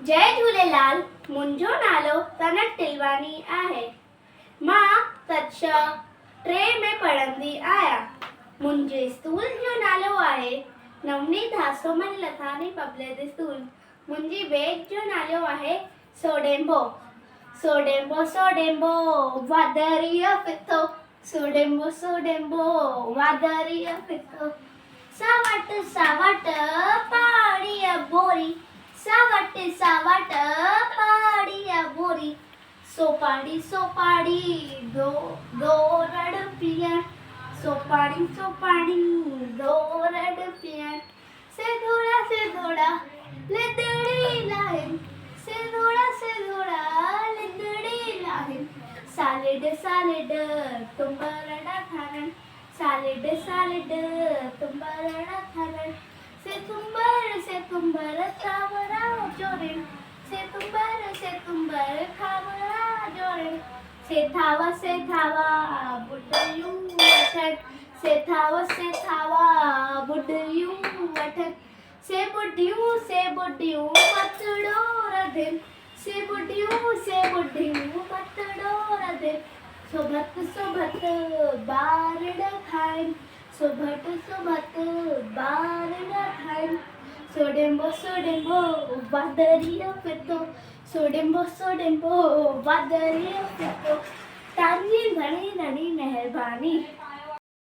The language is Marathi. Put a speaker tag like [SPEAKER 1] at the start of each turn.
[SPEAKER 1] जय झूलेलाल। मुंहिंजो नालो सनत टिलवानी आहे। मां कक्षा 3 में पढ़ंदी आहियां। मुंहिंजे स्कूल जो नालो आहे नवनीत हासोमन लथानी पब्लिक स्कूल। मुंहिंजी बैग जो नालो आहे सोडेम्बो। सोडेम्बो सोडेम्बो वादरिया फितो। सोडेम्बो सोडेम्बो वादरिया फितो। सावट सावट पाड़िया बोरी। सावट सावट पाड़िया बोरी। सोपाड़ी सोपाड़ी दो दो रड़ पियण। सोपाड़ी सोपाड़ी दो रड़ पियण। से थोड़ा लिदड़ी लाहिन। से थोड़ा लिदड़ी लाहिन। सालिड सालिड तुम्बरड़ा खानन। सालिड सालिड तुम्बरड़ा खानन। से तुम्बर खावरा जोरिन। से तुम्बर खावरा जोरिन। से थावा बुड्ढियूं वठन। से थावा बुड्ढियूं वठन। से बुड्ढियूं पतड़ो रधिन। से बुड्ढियूं पतड़ो रधिन। सोभत बारड़ खाइन। सोभत बारड़ खाइन। सोडेम्बो सोडेम्बो वादरिया फितो। सोडेम्बो सोडेम्बो वादरिया फितो। तव्हांजी घणी घणी महिरबानी।